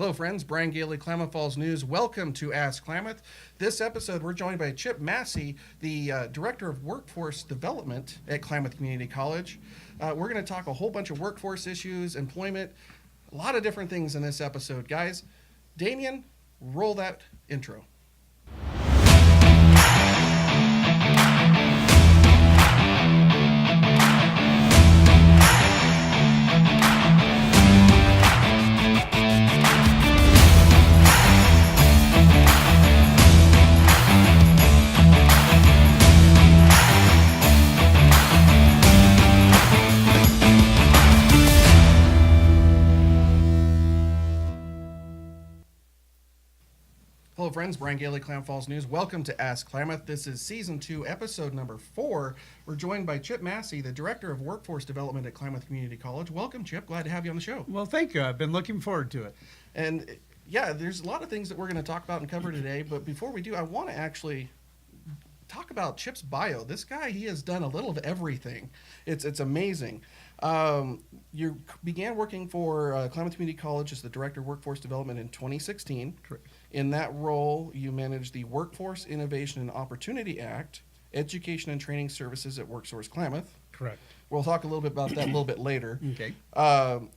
Hello, friends. Brian Gailey, Klamath Falls News. Welcome to Ask Klamath. This episode, we're joined by Chip Massie, the Director of Workforce Development at Klamath Community College. We're going to talk a whole bunch of workforce issues, employment, a lot of different things in this episode. Guys, Damien, roll that intro. Hello, friends. Brian Gailey, Klamath Falls News. Welcome to Ask Klamath. This is Season 2, Episode number 4. We're joined by Chip Massie, the Director of Workforce Development at Klamath Community College. Welcome, Chip. Glad to have you on the show. Well, thank you. I've been looking forward to it. And, yeah, there's a lot of things that we're going to talk about and cover today. But before we do, I want to actually talk about Chip's bio. This guy, he has done a little of everything. It's amazing. You began working for Klamath Community College as the Director of Workforce Development in 2016. Correct. In that role, you managed the Workforce Innovation and Opportunity Act, Education and Training Services at WorkSource Klamath. Correct. We'll talk a little bit about that a little bit later. Okay.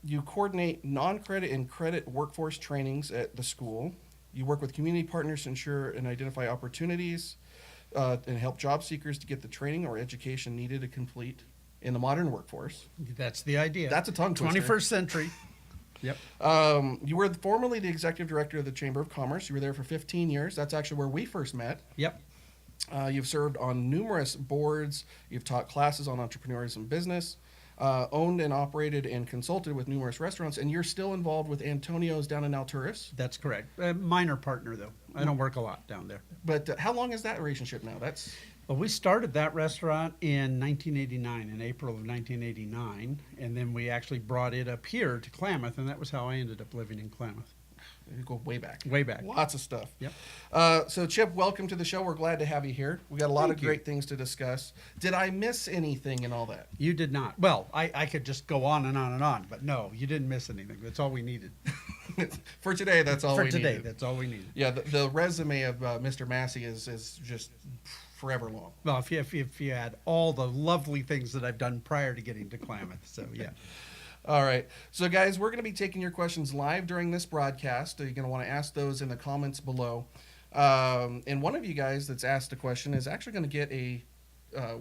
You coordinate non-credit and credit workforce trainings at the school. You work with community partners to ensure and identify opportunities and help job seekers to get the training or education needed to complete in the modern workforce. That's the idea. That's a tongue twister. 21st century. Yep. You were formerly the executive director of the Chamber of Commerce. You were there for 15 years. That's actually where we first met. Yep. You've served on numerous boards. You've taught classes on entrepreneurs and business, owned and operated and consulted with numerous restaurants, and you're still involved with Antonio's down in Alturas. That's correct. Minor partner, though. I don't work a lot down there. But how long is that relationship now? Well, we started that restaurant in 1989, in April of 1989, and then we actually brought it up here to Klamath, and that was how I ended up living in Klamath. You go way back. Way back. Lots of stuff. Yep. So, Chip, welcome to the show. We're glad to have you here. We got a lot of great things to discuss. Did I miss anything in all that? You did not. Well, I could just go on and on and on, but no, you didn't miss anything. That's all we needed. For today, that's all we needed. For today, that's all we needed. Yeah, the resume of Mr. Massie is just forever long. Well, if you add all the lovely things that I've done prior to getting to Klamath, so yeah. All right. So, guys, we're going to be taking your questions live during this broadcast. You're going to want to ask those in the comments below. And one of you guys that's asked a question is actually going to get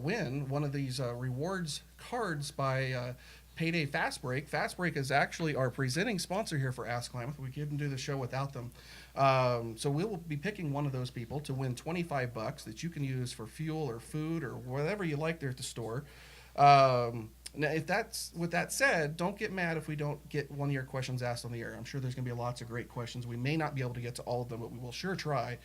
win one of these rewards cards by Payday Fastbreak. Fastbreak is actually our presenting sponsor here for Ask Klamath. We couldn't do the show without them. So we will be picking one of those people to win $25 that you can use for fuel or food or whatever you like there at the store. Now, with that said, don't get mad if we don't get one of your questions asked on the air. I'm sure there's going to be lots of great questions. We may not be able to get to all of them, but we will sure try.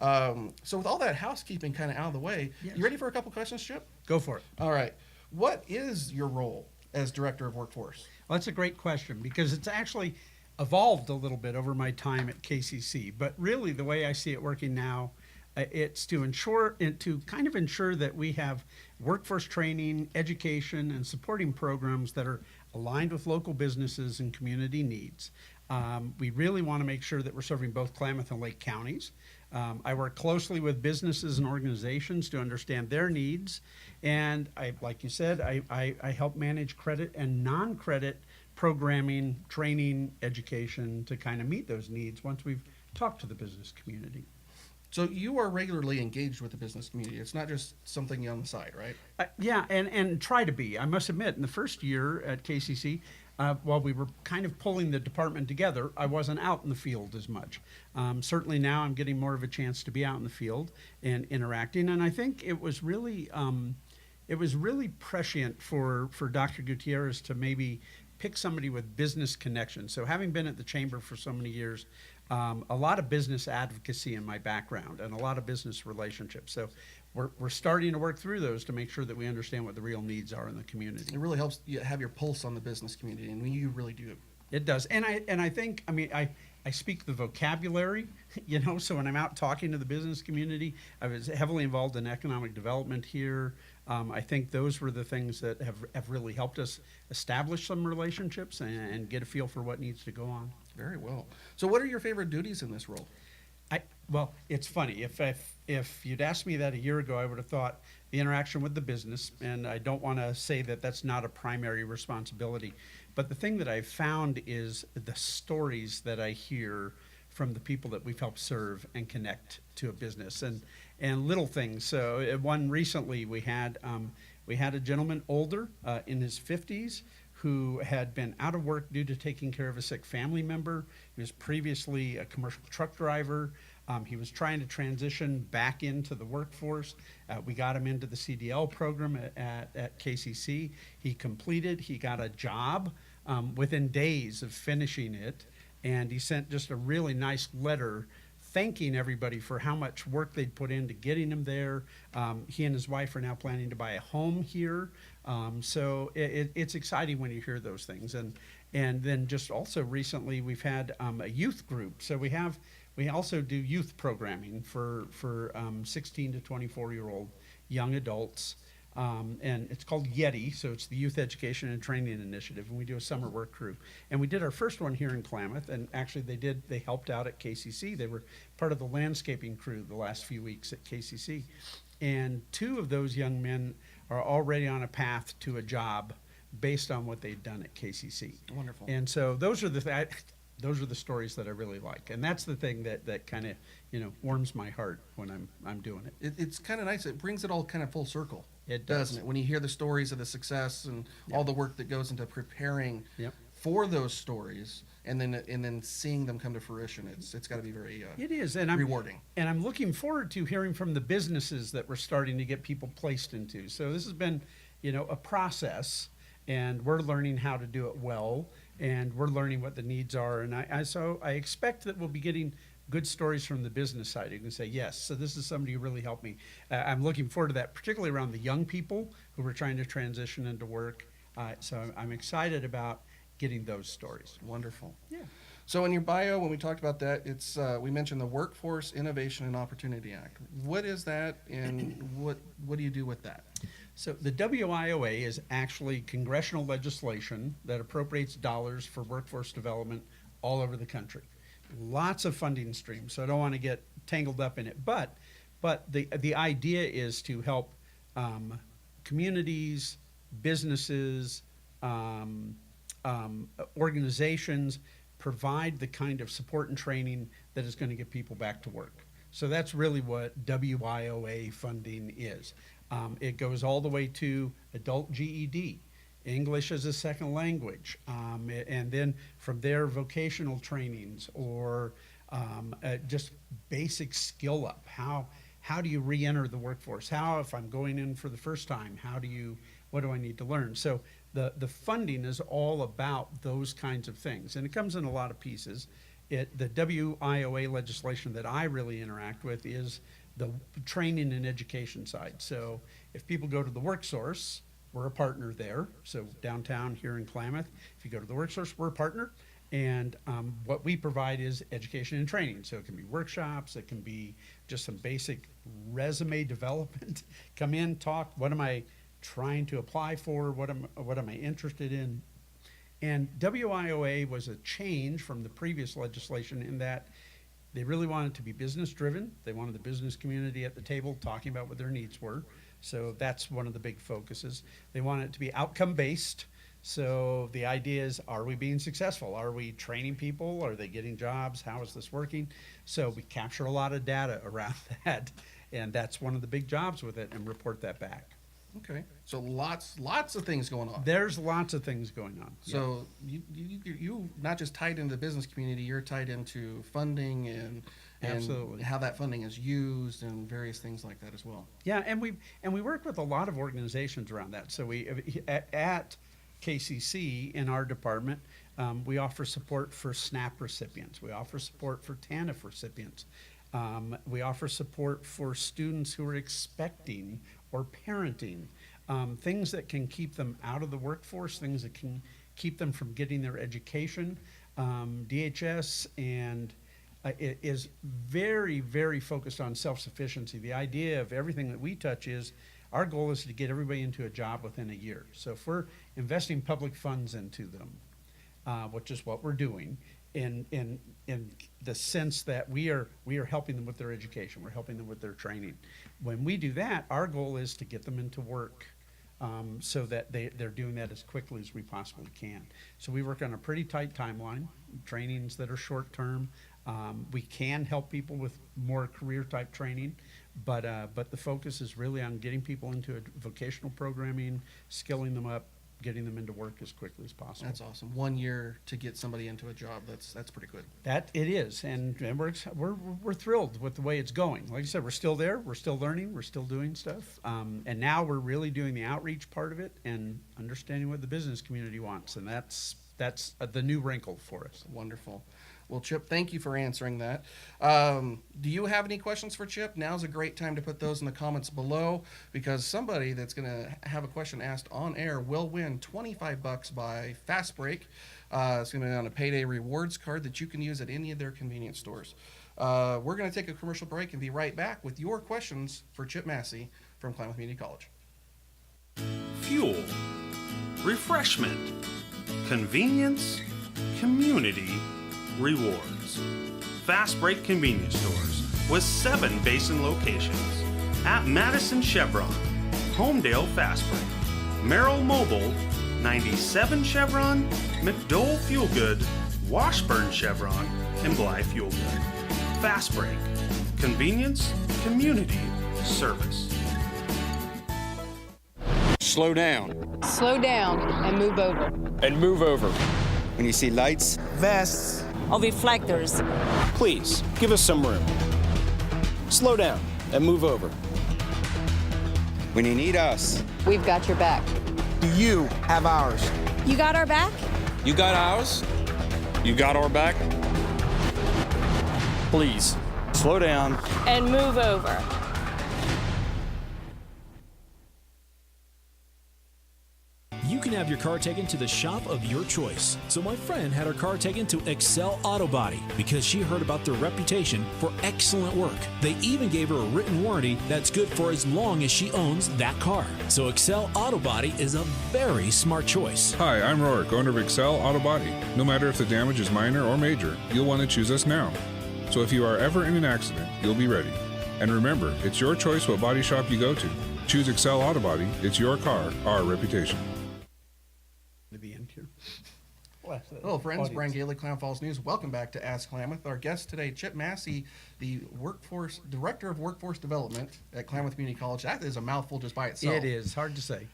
So with all that housekeeping kind of out of the way, yes. You ready for a couple questions, Chip? Go for it. All right. What is your role as Director of Workforce? Well, that's a great question because it's actually evolved a little bit over my time at KCC. But really, the way I see it working now, it's to ensure that we have workforce training, education, and supporting programs that are aligned with local businesses and community needs. We really want to make sure that we're serving both Klamath and Lake counties. I work closely with businesses and organizations to understand their needs. And like you said, I help manage credit and non-credit programming, training, education to kind of meet those needs once we've talked to the business community. So you are regularly engaged with the business community. It's not just something on the side, right? Yeah, and try to be. I must admit, in the first year at KCC, while we were kind of pulling the department together, I wasn't out in the field as much. Certainly now I'm getting more of a chance to be out in the field and interacting. And I think it was really prescient for Dr. Gutierrez to maybe pick somebody with business connections. So having been at the Chamber for so many years, a lot of business advocacy in my background and a lot of business relationships. So we're starting to work through those to make sure that we understand what the real needs are in the community. It really helps you have your pulse on the business community, and you really do. It does. And I think, I I speak the vocabulary, so when I'm out talking to the business community, I was heavily involved in economic development here. I think those were the things that have really helped us establish some relationships and get a feel for what needs to go on. Very well. So what are your favorite duties in this role? Well, it's funny. If you'd asked me that a year ago, I would have thought the interaction with the business, and I don't want to say that that's not a primary responsibility. But the thing that I've found is the stories that I hear from the people that we've helped serve and connect to a business, and little things. So one recently we had a gentleman older in his 50s who had been out of work due to taking care of a sick family member. He was previously a commercial truck driver. He was trying to transition back into the workforce. We got him into the CDL program at KCC. He got a job within days of finishing it, and he sent just a really nice letter thanking everybody for how much work they'd put into getting him there. He and his wife are now planning to buy a home here. So it's exciting when you hear those things. And then just also recently we've had a youth group. So we also do youth programming for 16 to 24-year-old young adults. And it's called YETI, so it's the Youth Education and Training Initiative, and we do a summer work crew. And we did our first one here in Klamath, and actually they helped out at KCC. They were part of the landscaping crew the last few weeks at KCC. And 2 of those young men are already on a path to a job based on what they've done at KCC. Wonderful. And so those are the stories that I really like, and that's the thing that kind of warms my heart when I'm doing it. It's kind of nice. It brings it all kind of full circle. It does. Doesn't it? When you hear the stories of the success and all the work that goes into preparing Yep. for those stories, and then seeing them come to fruition, it's got to be very It is, and rewarding. And I'm looking forward to hearing from the businesses that we're starting to get people placed into. So this has been, a process, and we're learning how to do it well, and we're learning what the needs are. And I expect that we'll be getting good stories from the business side. You can say, yes, so this is somebody who really helped me. I'm looking forward to that, particularly around the young people who are trying to transition into work. So I'm excited about getting those stories. Wonderful. Yeah. So in your bio, when we talked about that, we mentioned the Workforce Innovation and Opportunity Act. What is that, and what do you do with that? So the WIOA is actually congressional legislation that appropriates dollars for workforce development all over the country. Lots of funding streams, so I don't want to get tangled up in it. But the idea is to help communities, businesses, organizations provide the kind of support and training that is going to get people back to work. So that's really what WIOA funding is. It goes all the way to adult GED, English as a second language, and then from there vocational trainings or just basic skill up. How do you re-enter the workforce? If I'm going in for the first time, what do I need to learn? So the funding is all about those kinds of things, and it comes in a lot of pieces. The WIOA legislation that I really interact with is the training and education side. So if people go to the WorkSource, we're a partner there. So downtown here in Klamath, if you go to the WorkSource, we're a partner. And what we provide is education and training. So it can be workshops, it can be just some basic resume development. Come in, talk, what am I trying to apply for? What am I interested in? And WIOA was a change from the previous legislation in that they really wanted to be business driven. They wanted the business community at the table talking about what their needs were. So that's one of the big focuses. They want it to be outcome based. So the idea is, are we being successful? Are we training people? Are they getting jobs? How is this working? So we capture a lot of data around that, and that's one of the big jobs with it, and report that back. Okay, so lots of things going on. There's lots of things going on. So you not just tied into the business community, you're tied into funding and Absolutely. how that funding is used and various things like that as well. Yeah, and we work with a lot of organizations around that. So we at KCC in our department, we offer support for SNAP recipients. We offer support for TANF recipients. We offer support for students who are expecting or parenting, things that can keep them out of the workforce, things that can keep them from getting their education. DHS, and it is very, very focused on self-sufficiency. The idea of everything that we touch is our goal is to get everybody into a job within a year. So if we're investing public funds into them, which is what we're doing, in the sense that we are helping them with their education, we're helping them with their training. When we do that, our goal is to get them into work, so that they're doing that as quickly as we possibly can. So we work on a pretty tight timeline, trainings that are short term. We can help people with more career type training, but the focus is really on getting people into a vocational programming, skilling them up, getting them into work as quickly as possible. That's awesome. 1 year to get somebody into a job. That's pretty good. That it is, and we're thrilled with the way it's going. Like I said, we're still there, we're still learning, we're still doing stuff, and now we're really doing the outreach part of it and understanding what the business community wants, and that's the new wrinkle for us. Wonderful. Well, Chip, thank you for answering that. Do you have any questions for Chip? Now's a great time to put those in the comments below, because somebody that's going to have a question asked on air will win $25 by Fastbreak. It's going to be on a payday rewards card that you can use at any of their convenience stores. We're going to take a commercial break and be right back with your questions for Chip Massie from Klamath Community College. Fuel, refreshment, convenience, community, rewards. Fastbreak convenience stores with 7 basin locations at Madison Chevron, Homedale Fastbreak, Merrill Mobile, 97 Chevron, McDowell Fuel Good, Washburn Chevron, and Blythe Fuel Good. Fastbreak, convenience, community, service. Slow down. Slow down and move over. And move over. When you see lights, vests, Or reflectors. please give us some room. Slow down and move over. when you need us. We've got your back. Do you have ours? You got our back? You got ours? You got our back? Please, slow down. And move over. You can have your car taken to the shop of your choice. So my friend had her car taken to Excel Auto Body because she heard about their reputation for excellent work. They even gave her a written warranty that's good for as long as she owns that car. So Excel Auto Body is a very smart choice. Hi, I'm Rourke, owner of Excel Auto Body. No matter if the damage is minor or major, you'll want to choose us now. So if you are ever in an accident, you'll be ready. And remember, it's your choice what body shop you go to. Choose Excel Auto Body. It's your car, our reputation. To be in here. Hello, friends. Brian Gailey, Klamath Falls News. Welcome back to Ask Klamath. Our guest today, Chip Massie, the Director of Workforce Development at Klamath Community College. That is a mouthful just by itself. It is hard to say.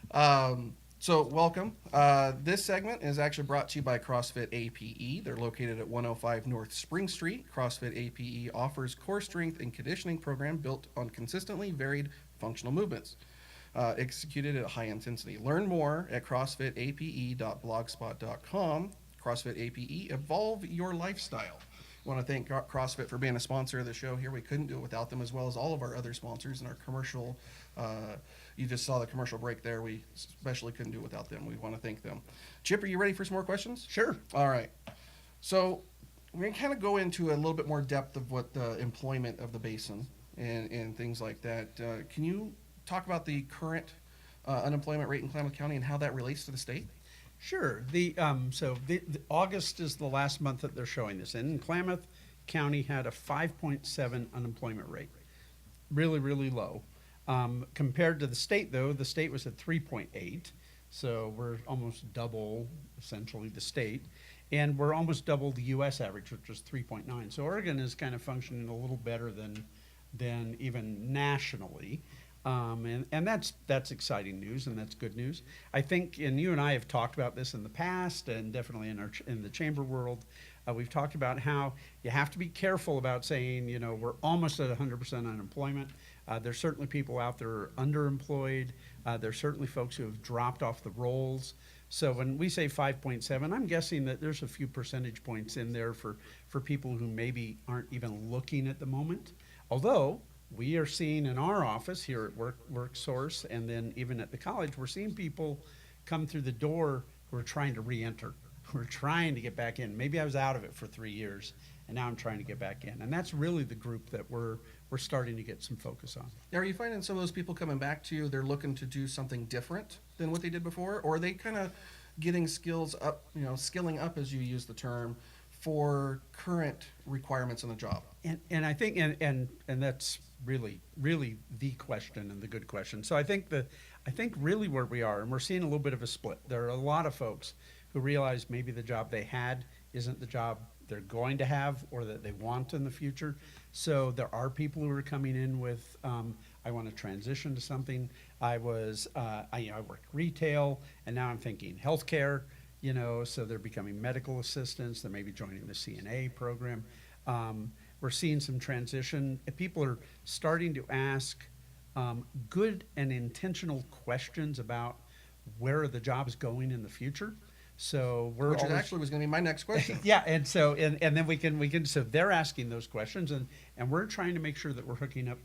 So welcome. This segment is actually brought to you by CrossFit APE. They're located at 105 North Spring Street. CrossFit APE offers core strength and conditioning program built on consistently varied functional movements. Executed at high intensity. Learn more at crossfitape.blogspot.com. CrossFit APE, evolve your lifestyle. I want to thank CrossFit for being a sponsor of the show here. We couldn't do it without them, as well as all of our other sponsors and our commercial. You just saw the commercial break there. We especially couldn't do it without them. We want to thank them. Chip, are you ready for some more questions? Sure. All right. So we're going to kind of go into a little bit more depth of what the employment of the basin and things like that. Can you talk about the current unemployment rate in Klamath County and how that relates to the state? Sure. The August is the last month that they're showing this in. Klamath County had a 5.7 unemployment rate. Really, really low. Compared to the state, though, the state was at 3.8. So we're almost double, essentially, the state. And we're almost double the U.S. average, which was 3.9. So Oregon is kind of functioning a little better than even nationally. And that's exciting news, and that's good news. I think, and you and I have talked about this in the past, and definitely in the chamber world, we've talked about how you have to be careful about saying, you know, we're almost at 100% unemployment. There's certainly people out there who are underemployed. There's certainly folks who have dropped off the rolls. So when we say 5.7, I'm guessing that there's a few percentage points in there for people who maybe aren't even looking at the moment. Although we are seeing in our office here at WorkSource, and then even at the college, we're seeing people come through the door who are trying to re-enter, were trying to get back in. Maybe I was out of it for 3 years, and now I'm trying to get back in. And that's really the group that we're starting to get some focus on. Are you finding some of those people coming back to you, they're looking to do something different than what they did before? Or are they kind of getting skills up, skilling up, as you use the term, for current requirements in the job? And I think, and that's really the question, and the good question. So I think really where we are, and we're seeing a little bit of a split. There are a lot of folks who realize maybe the job they had isn't the job they're going to have or that they want in the future. So there are people who are coming in with, I want to transition to something. I worked retail, and now I'm thinking healthcare, so they're becoming medical assistants. They may be joining the CNA program. We're seeing some transition. People are starting to ask good and intentional questions about where are the jobs going in the future. So Which actually was going to be my next question. Yeah, and so and then we can so they're asking those questions, and we're trying to make sure that we're hooking up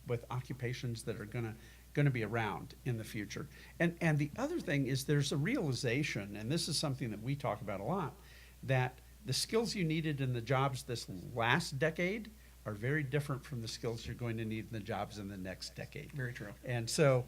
with occupations that are going to be around in the future. And the other thing is there's a realization, and this is something that we talk about a lot, that the skills you needed in the jobs this last decade are very different from the skills you're going to need in the jobs in the next decade. Very true. And so,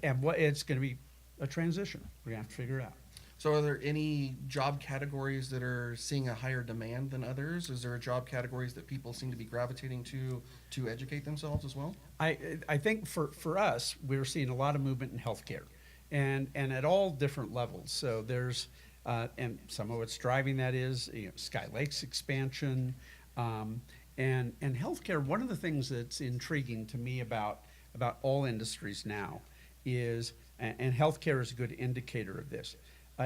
and what it's going to be a transition. We're going to have to figure it out. So are there any job categories that are seeing a higher demand than others? Is there job categories that people seem to be gravitating to educate themselves as well? I think for us, we're seeing a lot of movement in healthcare, and at all different levels. So there's and some of what's driving that is Sky Lake's expansion, and healthcare. One of the things that's intriguing to me about all industries now is, and healthcare is a good indicator of this.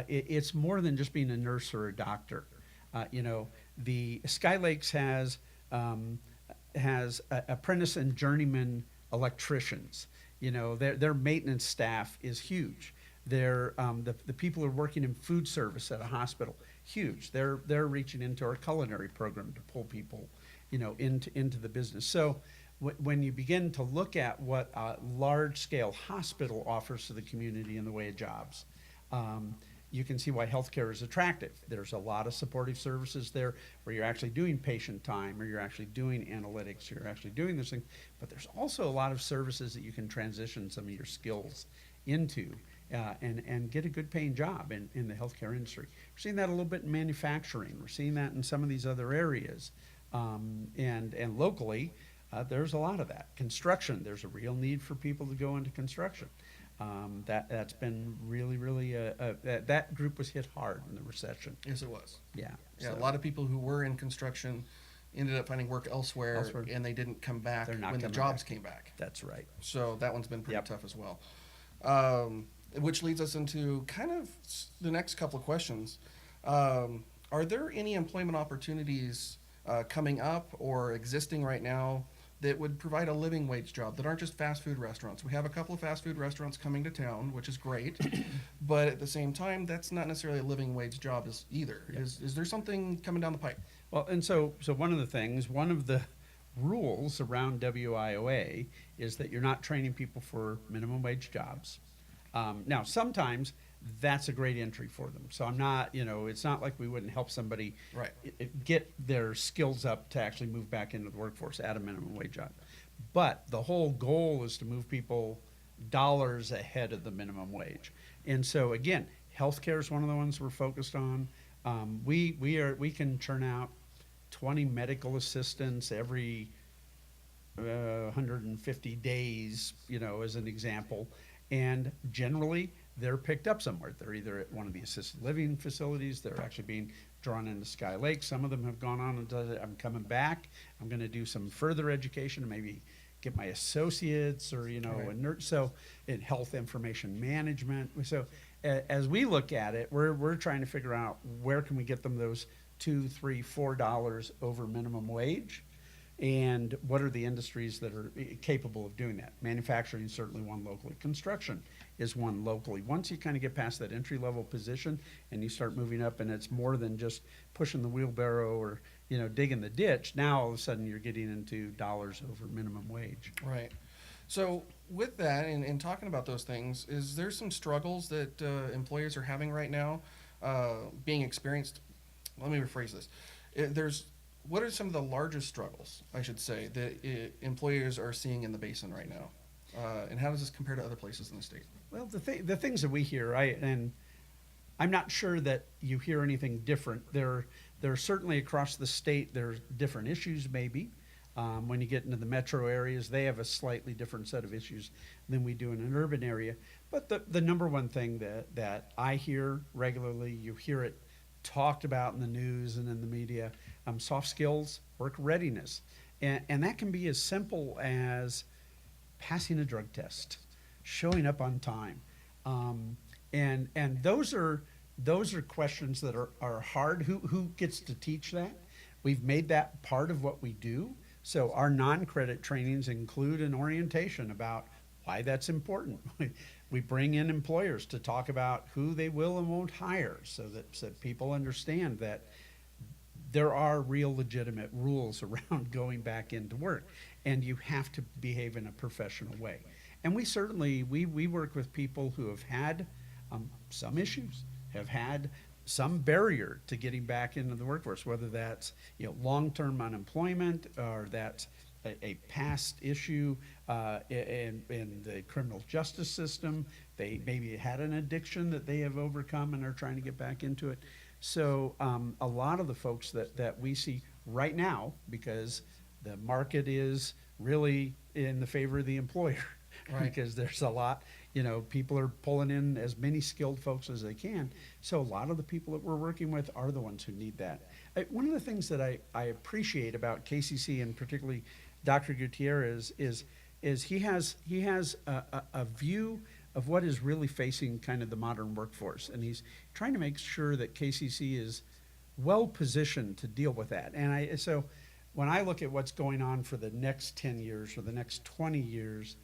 It's more than just being a nurse or a doctor. The Sky Lakes has apprentice and journeyman electricians. Their maintenance staff is huge. The people who are working in food service at a hospital, huge. They're reaching into our culinary program to pull people, into the business. So when you begin to look at what a large-scale hospital offers to the community in the way of jobs, you can see why healthcare is attractive. There's a lot of supportive services there where you're actually doing patient time, or you're actually doing analytics, you're actually doing this thing. But there's also a lot of services that you can transition some of your skills into and get a good paying job in the healthcare industry. We're seeing that a little bit in manufacturing. We're seeing that in some of these other areas. And locally, there's a lot of that. Construction, there's a real need for people to go into construction. That's been really that group was hit hard in the recession. Yes, it was. Yeah. Yeah, a lot of people who were in construction ended up finding work elsewhere. And they didn't come back when the jobs came back. That's right. So that one's been pretty tough as well. Which leads us into kind of the next couple of questions. Are there any employment opportunities coming up or existing right now that would provide a living wage job that aren't just fast food restaurants? We have a couple of fast food restaurants coming to town, which is great, but at the same time, that's not necessarily a living wage job either. Yep. Is there something coming down the pipe? Well, and so one of the rules around WIOA is that you're not training people for minimum wage jobs. Now, sometimes that's a great entry for them. So I'm not, it's not like we wouldn't help somebody get their skills up to actually move back into the workforce at a minimum wage job. But the whole goal is to move people dollars ahead of the minimum wage. And so again, healthcare is one of the ones we're focused on. We can churn out 20 medical assistants every 150 days, as an example. And generally, they're picked up somewhere. They're either at one of the assisted living facilities. They're actually being drawn into Sky Lake. Some of them have gone on and done it. I'm coming back. I'm going to do some further education and maybe get my associates or, a nurse. So in health information management. So as we look at it, we're trying to figure out where can we get them those $2, $3, $4 over minimum wage. And what are the industries that are capable of doing that? Manufacturing is certainly one locally. Construction is one locally. Once you kind of get past that entry-level position and you start moving up, and it's more than just pushing the wheelbarrow or digging the ditch, now all of a sudden you're getting into dollars over minimum wage. Right. So with that, and talking about those things, is there some struggles that employers are having right now being experienced. Let me rephrase this. What are some of the largest struggles, I should say, that employers are seeing in the basin right now? And how does this compare to other places in the state? Well, the things that we hear, and I'm not sure that you hear anything different. There are certainly across the state, there's different issues maybe. When you get into the metro areas, they have a slightly different set of issues than we do in an urban area. But the number one thing that I hear regularly, you hear it talked about in the news and in the media, soft skills, work readiness. And that can be as simple as passing a drug test, showing up on time. And those are questions that are hard. Who gets to teach that? We've made that part of what we do. So our non-credit trainings include an orientation about why that's important. We bring in employers to talk about who they will and won't hire so that people understand that there are real legitimate rules around going back into work, and you have to behave in a professional way. And we certainly, we work with people who have had some issues, have had some barrier to getting back into the workforce, whether that's long-term unemployment or that's a past issue in the criminal justice system. They maybe had an addiction that they have overcome and are trying to get back into it. So a lot of the folks that we see right now, because the market is really in the favor of the employer, right. Because there's a lot, people are pulling in as many skilled folks as they can. So a lot of the people that we're working with are the ones who need that. One of the things that I appreciate about KCC, and particularly Dr. Gutierrez, is he has a view of what is really facing kind of the modern workforce, and he's trying to make sure that KCC is well positioned to deal with that. And so when I look at what's going on for the next 10 years or the next 20 years,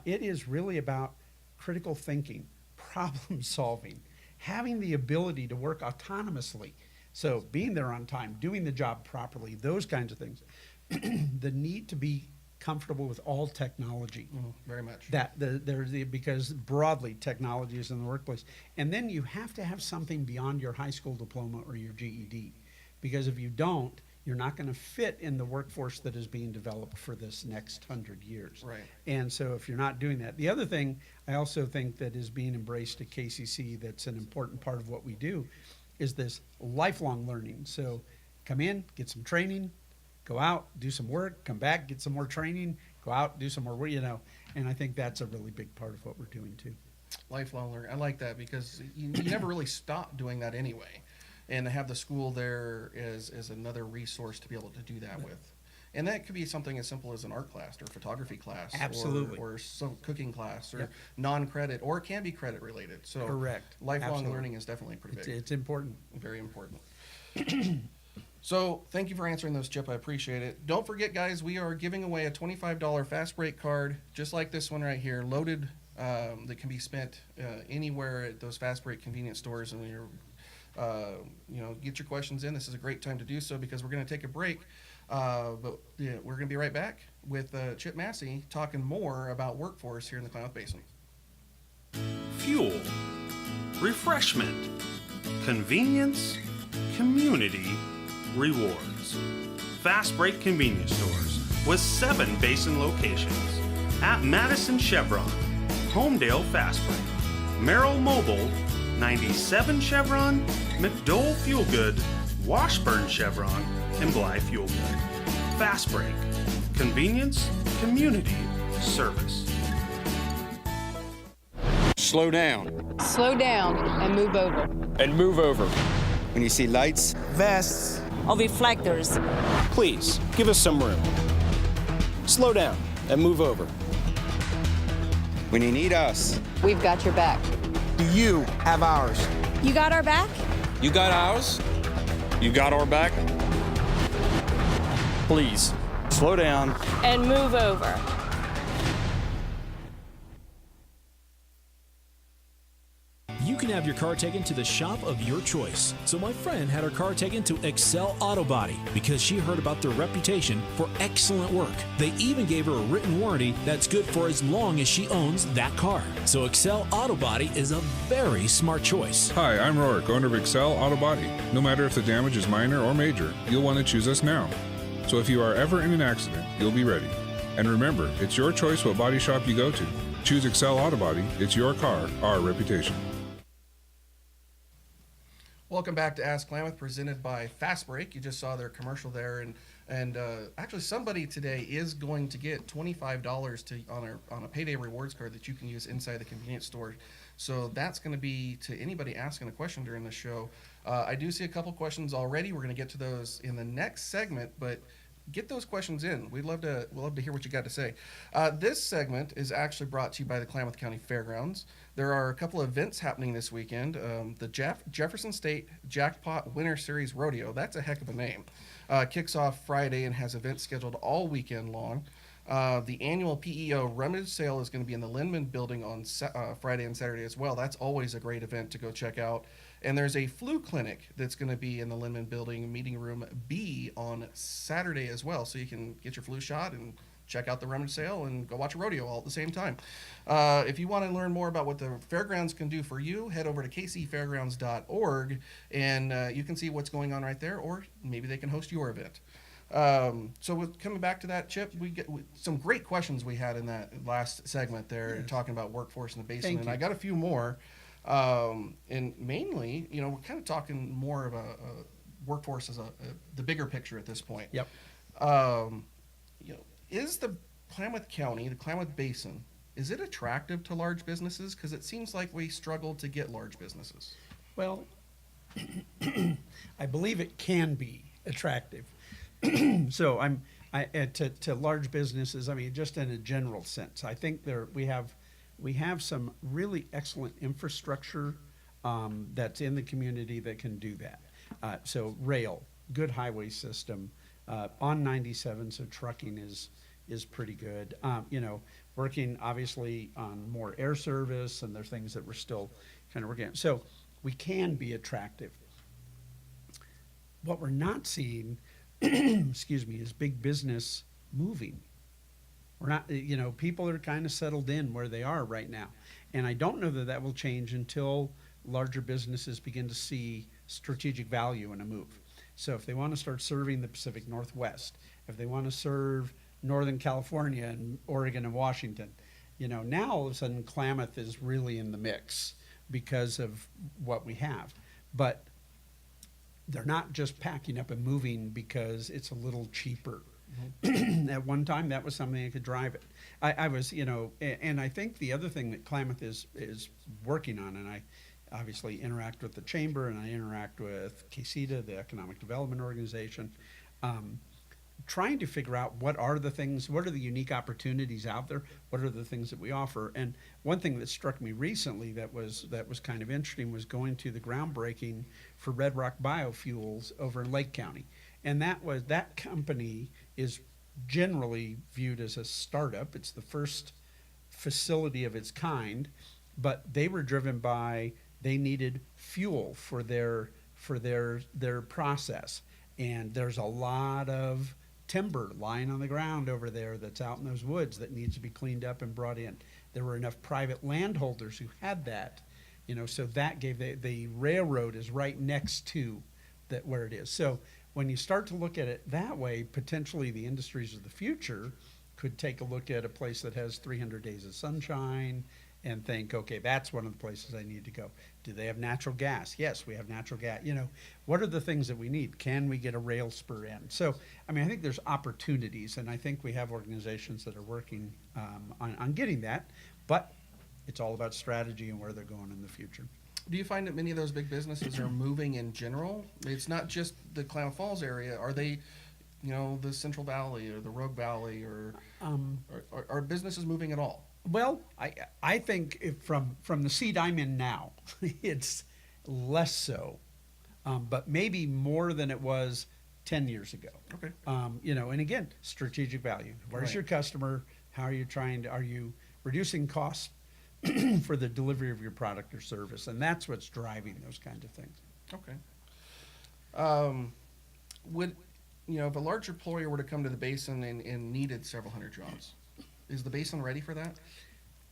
it is really about critical thinking, problem solving, having the ability to work autonomously. So being there on time, doing the job properly, those kinds of things. The need to be comfortable with all technology. Very much. Because broadly technology is in the workplace. And then you have to have something beyond your high school diploma or your GED. Because if you don't, you're not going to fit in the workforce that is being developed for this next 100 years. Right. And so if you're not doing that, the other thing I also think that is being embraced at KCC that's an important part of what we do is this lifelong learning. So come in, get some training, go out, do some work, come back, get some more training, go out, do some more work, and I think that's a really big part of what we're doing too. Lifelong learning. I like that because you never really stop doing that anyway. And to have the school there is another resource to be able to do that with. And that could be something as simple as an art class or photography class. Absolutely. Or some cooking class or non-credit, or it can be credit related. So correct. Lifelong Absolutely. learning is definitely pretty big. It's important. Very important. So thank you for answering those, Chip. I appreciate it. Don't forget, guys, we are giving away a $25 Fastbreak card, just like this one right here, loaded, that can be spent anywhere at those Fastbreak convenience stores. And when you're get your questions in. This is a great time to do so because we're going to take a break. But we're going to be right back with Chip Massie talking more about workforce here in the Klamath Basin. Fuel, refreshment, convenience, community, rewards. Fastbreak convenience stores with 7 basin locations at Madison Chevron, Homedale Fastbreak, Merrill Mobile, 97 Chevron, McDowell Fuel Good, Washburn Chevron, and Blythe Fuel Good. Fastbreak, convenience, community, service. Slow down. Slow down and move over. And move over. When you see lights, Vests, Or reflectors. please give us some room. Slow down and move over. when you need us. We've got your back. Do you have ours? You got our back? You got ours? You got our back? Please, slow down. And move over. You can have your car taken to the shop of your choice. So my friend had her car taken to Excel Auto Body because she heard about their reputation for excellent work. They even gave her a written warranty that's good for as long as she owns that car. So Excel Auto Body is a very smart choice. Hi, I'm Rourke, owner of Excel Auto Body. No matter if the damage is minor or major, you'll want to choose us now. So if you are ever in an accident, you'll be ready. And remember, it's your choice what body shop you go to. Choose Excel Auto Body. It's your car, our reputation. Welcome back to Ask Klamath, presented by Fastbreak. You just saw their commercial there, and actually somebody today is going to get $25 on a payday rewards card that you can use inside the convenience store. So that's going to be to anybody asking a question during the show. I do see a couple questions already. We're going to get to those in the next segment, but get those questions in. We'd love to hear what you got to say. This segment is actually brought to you by the Klamath County Fairgrounds. There are a couple of events happening this weekend. The Jefferson State Jackpot Winter Series Rodeo, that's a heck of a name, kicks off Friday and has events scheduled all weekend long. The annual PEO rummage sale is going to be in the Lindman building on Friday and Saturday as well. That's always a great event to go check out. And there's a flu clinic that's going to be in the Lindman building, meeting room B, on Saturday as well. So you can get your flu shot and check out the rummage sale and go watch a rodeo all at the same time. If you want to learn more about what the fairgrounds can do for you, head over to kcfairgrounds.org and you can see what's going on right there, or maybe they can host your event. So coming back to that, Chip, we get some great questions we had in that last segment there, Yes. talking about workforce in the basin, Thank and you. I got a few more. And mainly, we're kind of talking more of a workforce as the bigger picture at this point. Yep. Is the Klamath County, the Klamath Basin, is it attractive to large businesses? Because it seems like we struggle to get large businesses. Well, I believe it can be attractive. So to large businesses, I mean, just in a general sense, I think we have some really excellent infrastructure that's in the community that can do that. So rail, good highway system, on 97, so trucking is pretty good. Working obviously on more air service, and there's things that we're still kind of working on. So we can be attractive. What we're not seeing, excuse me, is big business moving. We're not, people are kind of settled in where they are right now. And I don't know that will change until larger businesses begin to see strategic value in a move. So if they want to start serving the Pacific Northwest, if they want to serve Northern California and Oregon and Washington, now all of a sudden Klamath is really in the mix because of what we have. But they're not just packing up and moving because it's a little cheaper. Mm-hmm. At one time, that was something that could drive it. I was, and I think the other thing that Klamath is working on, and I obviously interact with the chamber and I interact with KCC, the Economic Development Organization, trying to figure out what are the unique opportunities out there, what are the things that we offer. And one thing that struck me recently that was kind of interesting was going to the groundbreaking for Red Rock Biofuels over in Lake County. And that company is generally viewed as a startup. It's the first facility of its kind, but they were driven by, they needed fuel for their process. And there's a lot of timber lying on the ground over there that's out in those woods that needs to be cleaned up and brought in. There were enough private landholders who had that, so that gave the railroad is right next to that where it is. So when you start to look at it that way, potentially the industries of the future could take a look at a place that has 300 days of sunshine and think, okay, that's one of the places I need to go. Do they have natural gas? Yes, we have natural gas. What are the things that we need? Can we get a rail spur in? So, I think there's opportunities, and I think we have organizations that are working on getting that, but it's all about strategy and where they're going in the future. Do you find that many of those big businesses are moving in general? It's not just the Klamath Falls area. Are they, the Central Valley or the Rogue Valley, or are businesses moving at all? Well, I think from the seat I'm in now, it's less so, but maybe more than it was 10 years ago. Okay. And again, strategic value. Where's Right. your customer? How are you are you reducing costs for the delivery of your product or service. And that's what's driving those kinds of things. Okay. Would, if a large employer were to come to the basin and needed several hundred jobs, is the basin ready for that?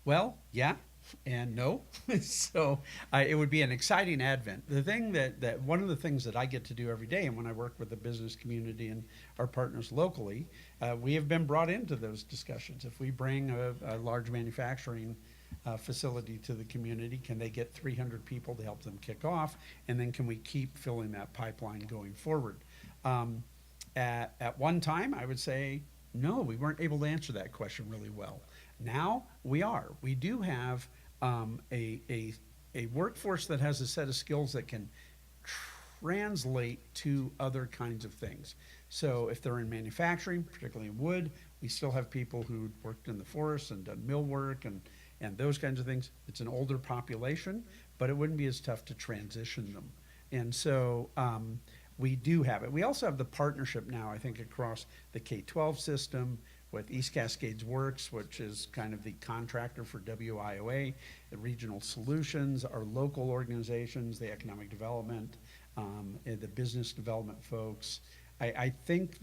Well, yeah and no. So it would be an exciting advent. The thing that one of the things that I get to do every day, and when I work with the business community and our partners locally, we have been brought into those discussions. If we bring a large manufacturing facility to the community, can they get 300 people to help them kick off? And then can we keep filling that pipeline going forward? At one time, I would say, no, we weren't able to answer that question really well. Now we are. We do have a workforce that has a set of skills that can translate to other kinds of things. So if they're in manufacturing, particularly in wood, we still have people who worked in the forest and done mill work and those kinds of things. It's an older population, but it wouldn't be as tough to transition them. And so we do have it. We also have the partnership now, I think, across the K-12 system with East Cascades Works, which is kind of the contractor for WIOA, the Regional Solutions, our local organizations, the economic development, and the business development folks. I think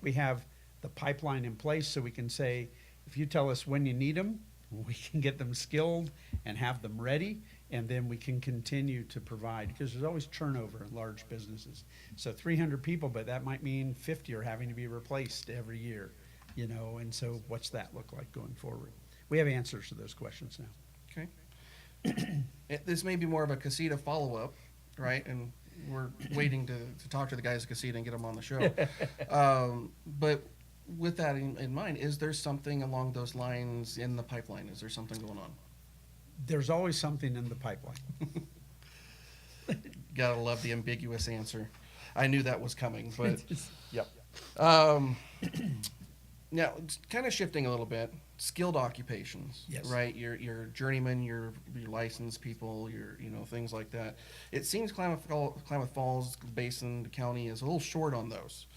we have the pipeline in place so we can say, if you tell us when you need them, we can get them skilled and have them ready, and then we can continue to provide, because there's always turnover in large businesses. So 300 people, but that might mean 50 are having to be replaced every year, and so what's that look like going forward? We have answers to those questions now. Okay. This may be more of a Casita follow-up, right? And we're waiting to talk to the guys at Casita and get them on the show. But with that in mind, is there something along those lines in the pipeline? Is there something going on? There's always something in the pipeline. Gotta love the ambiguous answer. I knew that was coming, but Yep. Now, it's kind of shifting a little bit. Skilled occupations, Yes. right? Your journeyman, your licensed people, your things like that. It seems Klamath Falls Basin, the county, is a little short on those.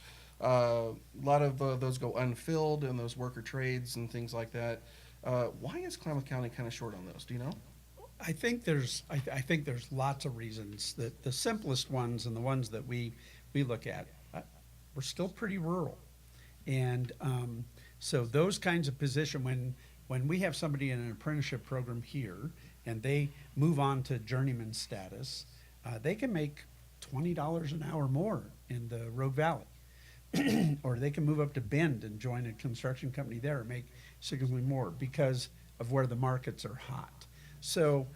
A lot of those go unfilled, and those worker trades and things like that. Why is Klamath County kind of short on those? Do you know? I think there's lots of reasons. That the simplest ones and the ones that we look at, we're still pretty rural, and so those kinds of position, when we have somebody in an apprenticeship program here and they move on to journeyman status, they can make $20 an hour more in the Rogue Valley. Or they can move up to Bend and join a construction company there and make significantly more because of where the markets are hot. So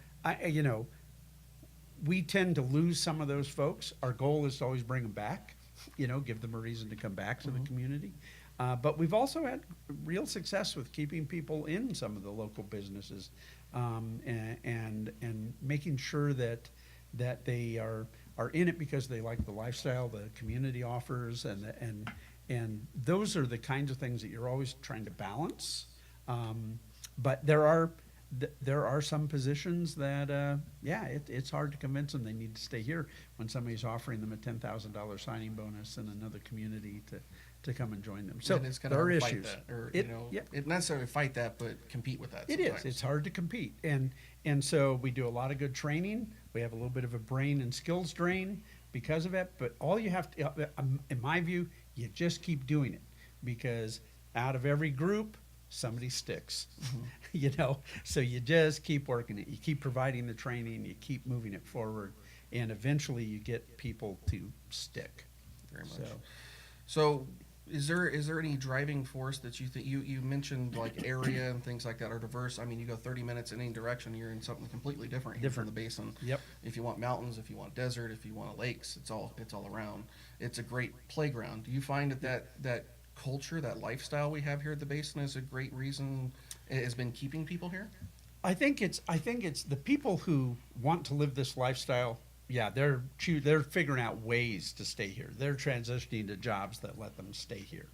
we tend to lose some of those folks. Our goal is to always bring them back, give them a reason to come back to the community. But we've also had real success with keeping people in some of the local businesses, and making sure that they are in it because they like the lifestyle the community offers, and those are the kinds of things that you're always trying to balance. But there are some positions that it's hard to convince them they need to stay here when somebody's offering them a $10,000 signing bonus in another community to come and join them. So And it's kind there of are fight issues. that, or It not necessarily fight that, but compete with that. It sometimes. is. It's hard to compete, and so we do a lot of good training. We have a little bit of a brain and skills drain because of it. But all you have to, in my view, you just keep doing it, because out of every group, somebody sticks. So you just keep working it. You keep providing the training. You keep moving it forward, and eventually you get people to stick. Very much. So is there any driving force that you think, you mentioned like area and things like that are diverse? I mean, you go 30 minutes in any direction, you're in something completely different here from the basin. Yep. If you want mountains, if you want desert, if you want lakes, it's all around. It's a great playground. Do you find that culture, that lifestyle we have here at the basin is a great reason it has been keeping people here? I think it's the people who want to live this lifestyle. Yeah, they're figuring out ways to stay here. They're transitioning to jobs that let them stay here.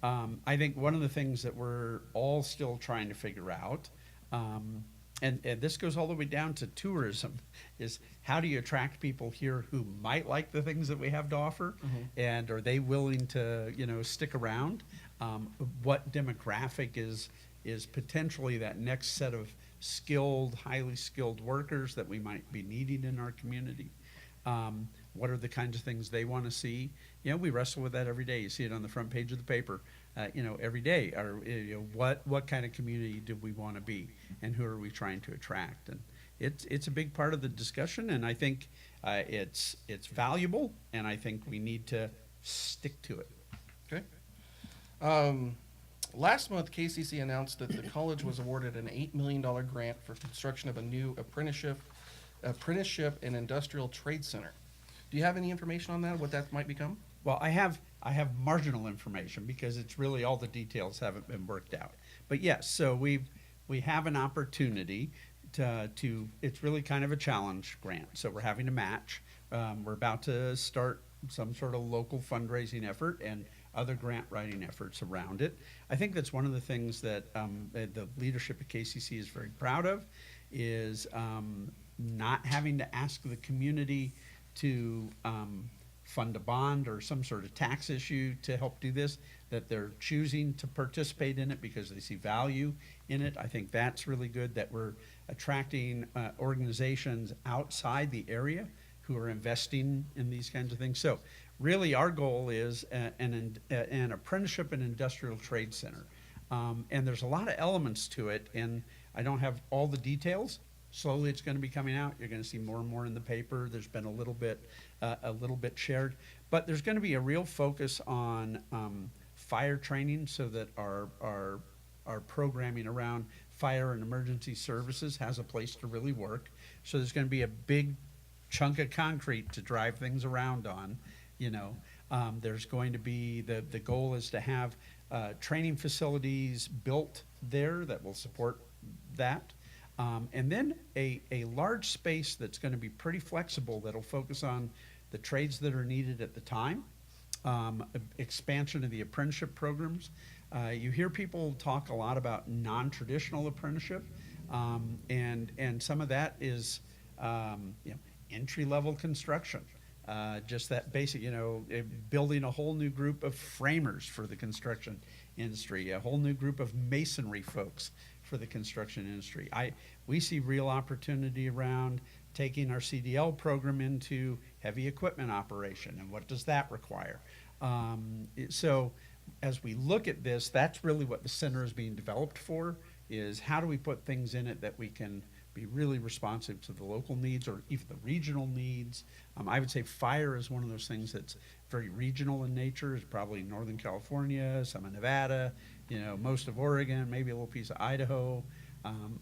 I think one of the things that we're all still trying to figure out, and this goes all the way down to tourism, is how do you attract people here who might like the things that we have to offer, and are they willing to stick around? What demographic is potentially that next set of skilled, highly skilled workers that we might be needing in our community. What are the kinds of things they want to see? We wrestle with that every day. You see it on the front page of the paper, every day. What kind of community do we want to be, and who are we trying to attract? And it's a big part of the discussion, and I think it's valuable, and I think we need to stick to it. Okay. Last month, KCC announced that the college was awarded an $8 million grant for construction of a new apprenticeship and industrial trade center. Do you have any information on that, what that might become? Well, I have marginal information because it's really all the details haven't been worked out. But yes, so we have an opportunity to it's really kind of a challenge grant. So we're having to match. We're about to start some sort of local fundraising effort and other grant writing efforts around it. I think that's one of the things that the leadership at KCC is very proud of, is not having to ask the community to fund a bond or some sort of tax issue to help do this, that they're choosing to participate in it because they see value in it. I think that's really good, that we're attracting organizations outside the area who are investing in these kinds of things. So really our goal is an apprenticeship and industrial trade center. And there's a lot of elements to it, and I don't have all the details. Slowly it's going to be coming out. You're going to see more and more in the paper. There's been a little bit shared, but there's going to be a real focus on fire training, so that our programming around fire and emergency services has a place to really work. So there's going to be a big chunk of concrete to drive things around on. There's going to be the goal is to have training facilities built there that will support that. And then a large space that's going to be pretty flexible, that'll focus on the trades that are needed at the time, expansion of the apprenticeship programs. You hear people talk a lot about non-traditional apprenticeship, and some of that is entry-level construction. Just that basic, building a whole new group of framers for the construction industry, a whole new group of masonry folks for the construction industry. We see real opportunity around taking our CDL program into heavy equipment operation, and what does that require? So as we look at this, that's really what the center is being developed for, is how do we put things in it that we can be really responsive to the local needs or even the regional needs. I would say fire is one of those things that's very regional in nature. It's probably Northern California, some of Nevada, most of Oregon, maybe a little piece of Idaho.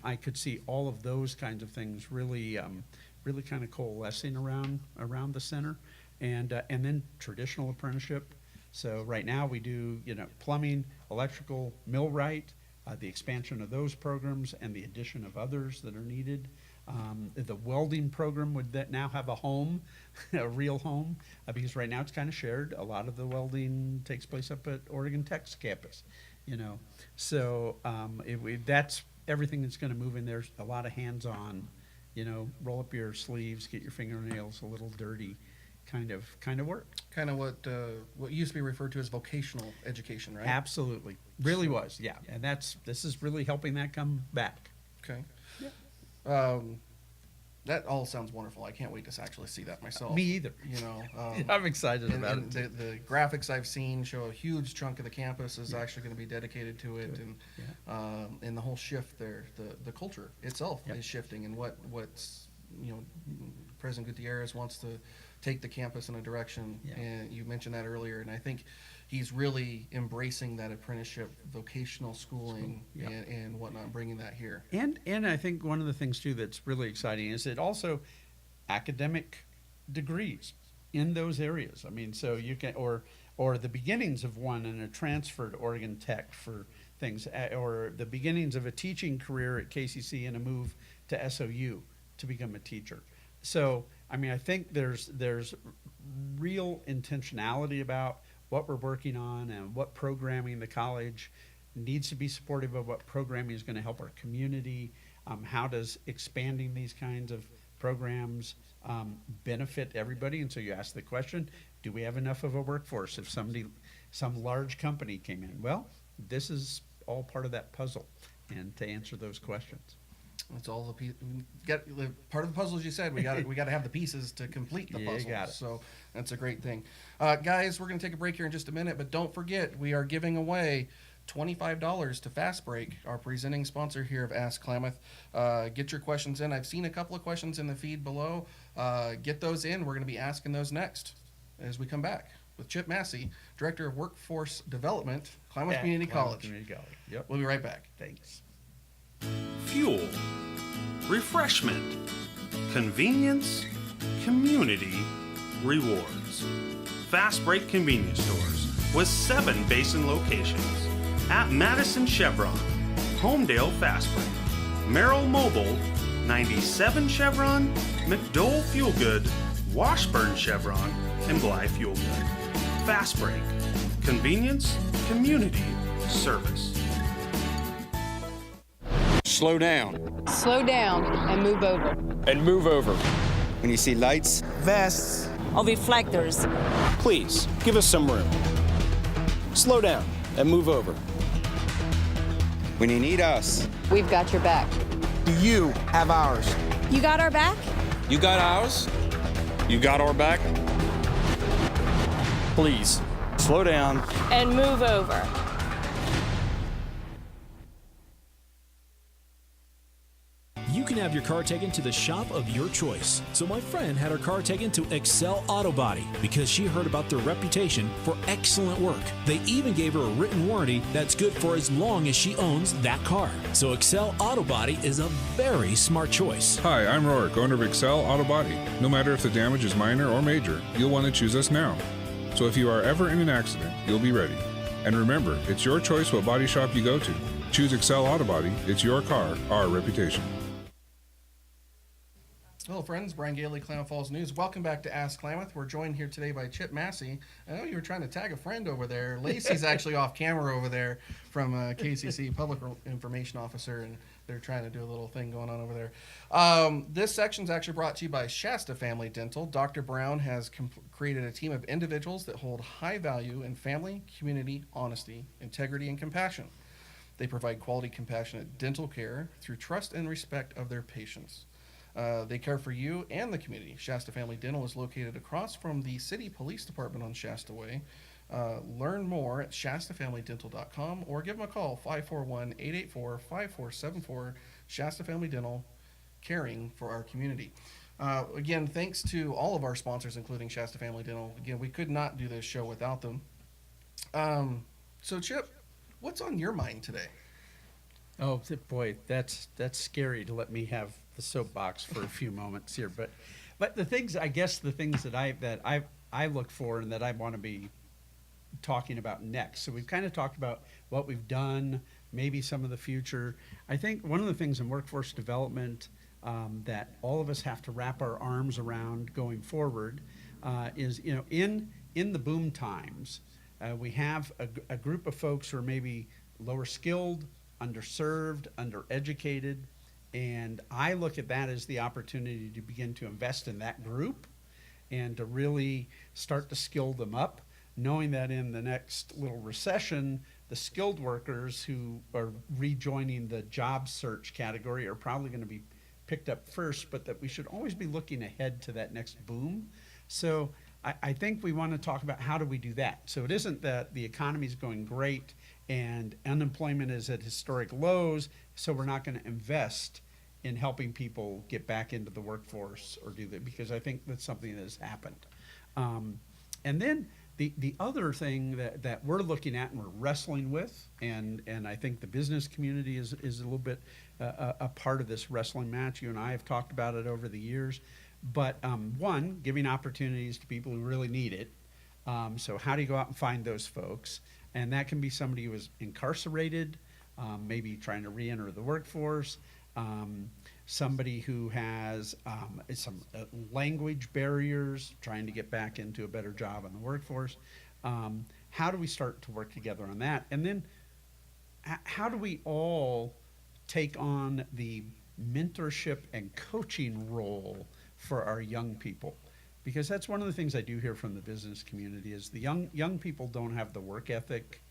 I could see all of those kinds of things really kind of coalescing around the center, and then traditional apprenticeship. So right now we do plumbing, electrical, millwright, the expansion of those programs and the addition of others that are needed. The welding program would now have a home, a real home, because right now it's kind of shared. A lot of the welding takes place up at Oregon Tech's campus, So that's everything that's going to move in there. A lot of hands-on, roll up your sleeves, get your fingernails a little dirty, kind of work. Kind of what used to be referred to as vocational education, right? Absolutely, really was, yeah. And this is really helping that come back. Okay. Yeah. That all sounds wonderful. I can't wait to actually see that myself. Me either. I'm excited about it. The graphics I've seen show a huge chunk of the campus is actually going to be dedicated to it, and the whole shift there, the culture itself is shifting, and what's President Gutierrez wants to take the campus in a direction, and you mentioned that earlier, and I think he's really embracing that apprenticeship, vocational schooling, and whatnot, bringing that here. And I think one of the things too that's really exciting is it also academic degrees in those areas. I mean, so you can or the beginnings of one in a transfer to Oregon Tech for things, or the beginnings of a teaching career at KCC and a move to SOU to become a teacher. So I mean, I think there's real intentionality about what we're working on and what programming the college needs to be supportive of, what programming is going to help our community. How does expanding these kinds of programs benefit everybody? And so you ask the question, do we have enough of a workforce if some large company came in? Well, this is all part of that puzzle, and to answer those questions. It's all the part of the puzzle, as you said. We got to have the pieces to complete the Yeah, you puzzle. got it. So that's a great thing, guys. We're going to take a break here in just a minute, but don't forget we are giving away $25 to Fastbreak, our presenting sponsor here of Ask Klamath. Get your questions in. I've seen a couple of questions in the feed below. Get those in. We're going to be asking those next as we come back with Chip Massie, Director of Workforce Development, Klamath Community College. Community College. Yep. We'll be right back. Thanks. Fuel, refreshment, convenience, community, rewards. Fastbreak convenience stores with 7 basin locations at Madison Chevron, Homedale Fastbreak, Merrill Mobile, 97 Chevron, McDowell Fuel Good, Washburn Chevron, and Blythe Fuel Good. Fastbreak, convenience, community, service. Slow down Slow down and move over. and move over. When you see lights, Vests. Or reflectors. Please, give us some room. Slow down and move over. when you need us, We've got your back. Do you have ours? You got our back? you got ours, you got our back. Please, slow down. And move over. You can have your car taken to the shop of your choice. So my friend had her car taken to Excel Auto Body because she heard about their reputation for excellent work. They even gave her a written warranty that's good for as long as she owns that car. So Excel Auto Body is a very smart choice. Hi, I'm Rorik, owner of Excel Auto Body. No matter if the damage is minor or major, you'll want to choose us now. So if you are ever in an accident, you'll be ready. And remember, it's your choice what body shop you go to. Choose Excel Auto Body. It's your car, our reputation. Hello, friends. Brian Gailey, Klamath Falls News. Welcome back to Ask Klamath. We're joined here today by Chip Massie. I know you were trying to tag a friend over there. Lacey's actually off camera over there from KCC, Public Information Officer, and they're trying to do a little thing going on over there. This section's actually brought to you by Shasta Family Dental. Dr. Brown has created a team of individuals that hold high value in family, community, honesty, integrity, and compassion. They provide quality, compassionate dental care through trust and respect of their patients. They care for you and the community. Shasta Family Dental is located across from the City Police Department on Shasta Way. Learn more at shastafamilydental.com or give them a call, 541-884-5474. Shasta Family Dental, caring for our community. Again, thanks to all of our sponsors, including Shasta Family Dental. Again, we could not do this show without them. So, Chip, what's on your mind today? Oh boy, that's scary to let me have the soapbox for a few moments here. But the things that I look for and that I want to be talking about next. So we've kind of talked about what we've done, maybe some of the future. I think one of the things in workforce development that all of us have to wrap our arms around going forward is, in the boom times, we have a group of folks who are maybe lower skilled, underserved, undereducated, and I look at that as the opportunity to begin to invest in that group and to really start to skill them up, knowing that in the next little recession, the skilled workers who are rejoining the job search category are probably going to be picked up first, but that we should always be looking ahead to that next boom. So I think we want to talk about how do we do that. So it isn't that the economy is going great and unemployment is at historic lows, so we're not going to invest in helping people get back into the workforce or do that, because I think that's something that has happened. And then the other thing that we're looking at and we're wrestling with, and I think the business community is a little bit a part of this wrestling match. You and I have talked about it over the years. But one, giving opportunities to people who really need it. So how do you go out and find those folks? And that can be somebody who is incarcerated, maybe trying to re-enter the workforce, somebody who has some language barriers, trying to get back into a better job in the workforce. How do we start to work together on that? And then how do we all take on the mentorship and coaching role for our young people? Because that's one of the things I do hear from the business community is the young people don't have the work ethic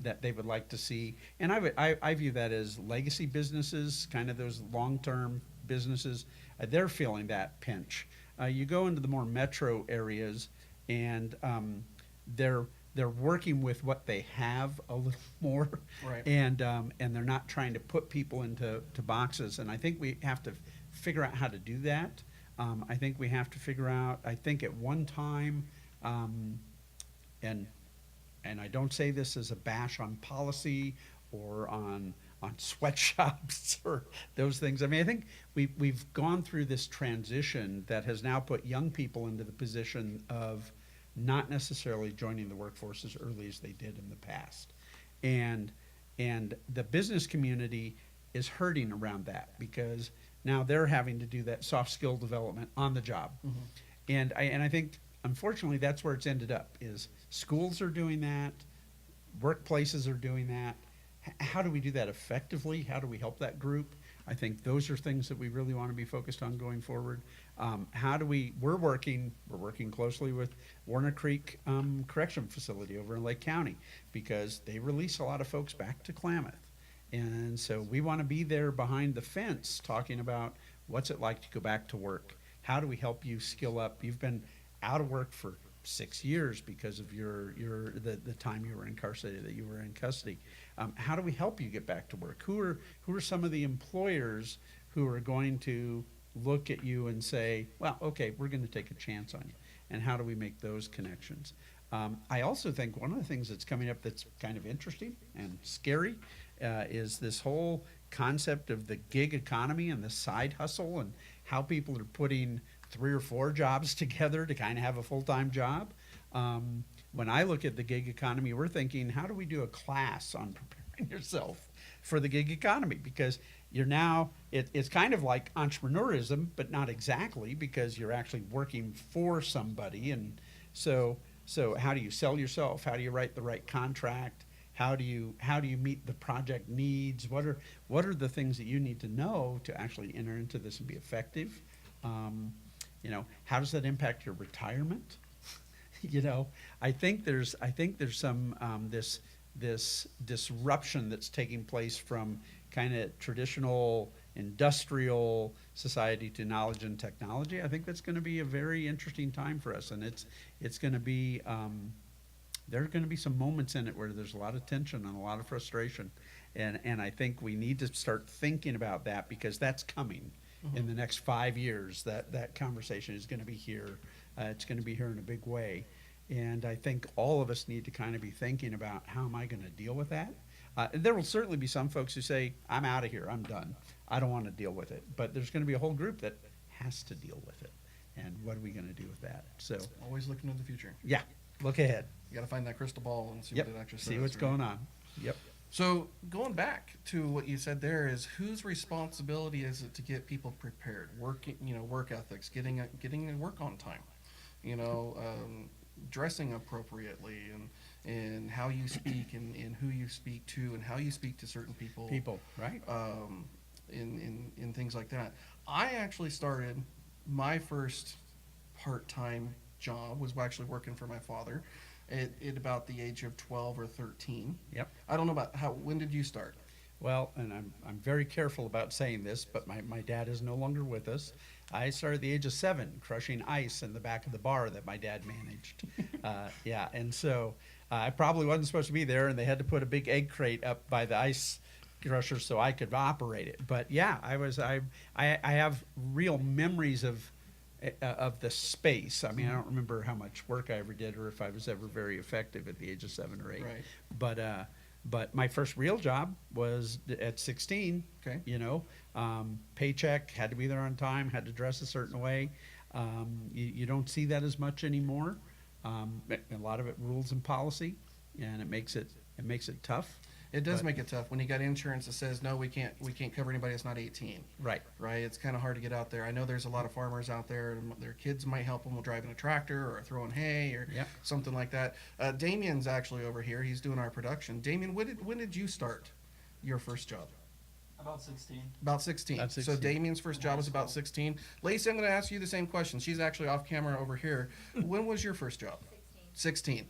that they would like to see. And I view that as legacy businesses, kind of those long-term businesses. They're feeling that pinch. You go into the more metro areas, and they're working with what they have a little more, Right. and they're not trying to put people into boxes. And I think we have to figure out how to do that. I think we have to figure out. I think at one time, and I don't say this as a bash on policy or on sweatshops or those things. I mean, I think we've gone through this transition that has now put young people into the position of not necessarily joining the workforce as early as they did in the past. And the business community is hurting around that, because now they're having to do that soft skill development on the job. Mm-hmm. And I think, unfortunately, that's where it's ended up, is schools are doing that, workplaces are doing that. How do we do that effectively? How do we help that group? I think those are things that we really want to be focused on going forward. We're working closely with Warner Creek Correction Facility over in Lake County, because they release a lot of folks back to Klamath. And so we want to be there behind the fence talking about what's it like to go back to work. How do we help you skill up? You've been out of work for 6 years because of the time you were incarcerated, that you were in custody. How do we help you get back to work? Who are some of the employers who are going to look at you and say, well, okay, we're going to take a chance on you? And how do we make those connections? I also think one of the things that's coming up that's kind of interesting and scary is this whole concept of the gig economy and the side hustle, and how people are putting 3 or 4 jobs together to kind of have a full-time job. When I look at the gig economy, we're thinking, how do we do a class on preparing yourself for the gig economy? Because you're now, it's kind of like entrepreneurism, but not exactly, because you're actually working for somebody. And so how do you sell yourself? How do you write the right contract? How do you meet the project needs? What are the things that you need to know to actually enter into this and be effective? How does that impact your retirement? I think there's some this disruption that's taking place from kind of traditional industrial society to knowledge and technology. I think that's going to be a very interesting time for us, and it's going to be there are going to be some moments in it where there's a lot of tension and a lot of frustration, and I think we need to start thinking about that, because that's coming. Mm-hmm. In the next 5 years. That conversation is going to be here. It's going to be here in a big way, and I think all of us need to kind of be thinking about, how am I going to deal with that? There will certainly be some folks who say, I'm out of here, I'm done, I don't want to deal with it. But there's going to be a whole group that has to deal with it, and what are we going to do with that? So Always looking to the future. yeah, look ahead. You got to find that crystal ball and see Yep. what it actually says. See what's right? going on. Yep. So going back to what you said there, is whose responsibility is it to get people prepared? Work ethics, getting to work on time, dressing appropriately, and how you speak, and who you speak to, and how you speak to certain people. Right. In things like that. I actually started my first part-time job was actually working for my father at about the age of 12 or 13. Yep. I don't know when did you start? Well, and I'm very careful about saying this, but my dad is no longer with us. I started at the age of 7, crushing ice in the back of the bar that my dad managed. And so I probably wasn't supposed to be there, and they had to put a big egg crate up by the ice crusher so I could operate it. But yeah, I have real memories of the space. I mean, I don't remember how much work I ever did, or if I was ever very effective at the age of 7 or 8. Right. But my first real job was at 16. Okay. Paycheck, had to be there on time, had to dress a certain way. You don't see that as much anymore. A lot of it rules and policy, and it makes it tough. It does make it tough when you got insurance that says no, we can't cover anybody that's not 18. Right. Right. It's kind of hard to get out there. I know there's a lot of farmers out there, and their kids might help them with driving a tractor or throwing hay or something like that. Damien's actually over here. He's doing our production. Damien, when did you start your first job? About 16. About 16. About 16. So Damien's first job was about 16. Lacey, I'm going to ask you the same question. She's actually off camera over here. When was your first job? 16.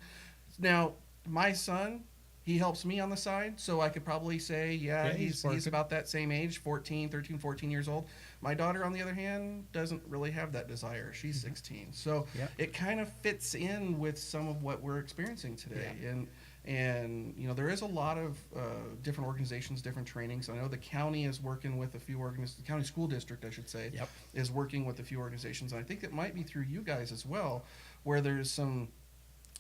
Now, my son he helps me on the side, so I could probably say, Yeah, he's about that same age, 13, 14 years old. My daughter, on the other hand, doesn't really have that desire. She's 16. So Yep. it kind of fits in with some of what we're experiencing today. Yeah. And you know, there is a lot of different organizations, different trainings. I know the county is working with a few the county school district, I should say, Yep. is working with a few organizations. And I think it might be through you guys as well, where there's some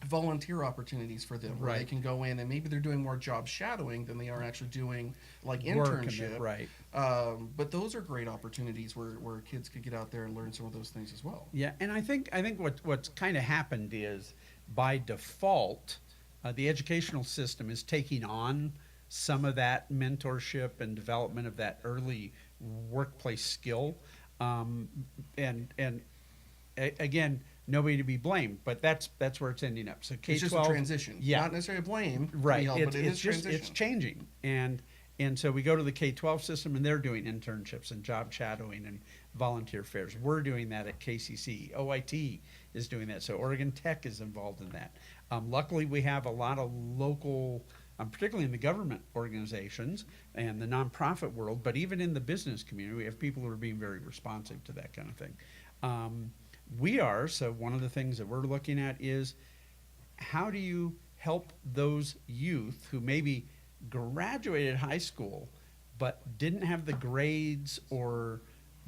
volunteer opportunities for them where they Right. can go in and maybe they're doing more job shadowing than they are actually doing like Work in internship. it, right. But those are great opportunities where kids could get out there and learn some of those things as well. Yeah, and I think what's kind of happened is by default, the educational system is taking on some of that mentorship and development of that early workplace skill, again, nobody to be blamed, but that's where it's ending up. So K-12, It's just a transition. yeah, Not necessarily blame. right. But it is Just transition. it's changing, and so we go to the K-12 system, and they're doing internships and job shadowing and volunteer fairs. We're doing that at KCC. OIT is doing that. So Oregon Tech is involved in that. Luckily, we have a lot of local, particularly in the government organizations and the nonprofit world, but even in the business community, we have people who are being very responsive to that kind of thing. So one of the things that we're looking at is how do you help those youth who maybe graduated high school but didn't have the grades or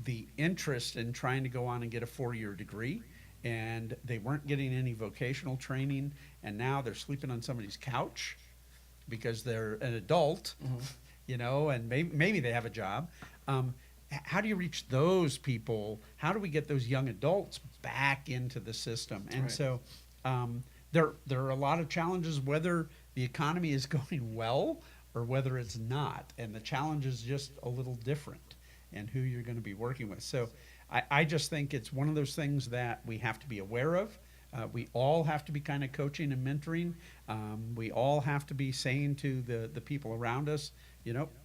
the interest in trying to go on and get a 4-year degree, and they weren't getting any vocational training, and now they're sleeping on somebody's couch because they're an adult, and maybe they have a job. How do you reach those people? How do we get those young adults back into the system? And Right. so there are a lot of challenges, whether the economy is going well or whether it's not. And the challenge is just a little different and who you're going to be working with. So I just think it's one of those things that we have to be aware of. We all have to be kind of coaching and mentoring. We all have to be saying to the people around us,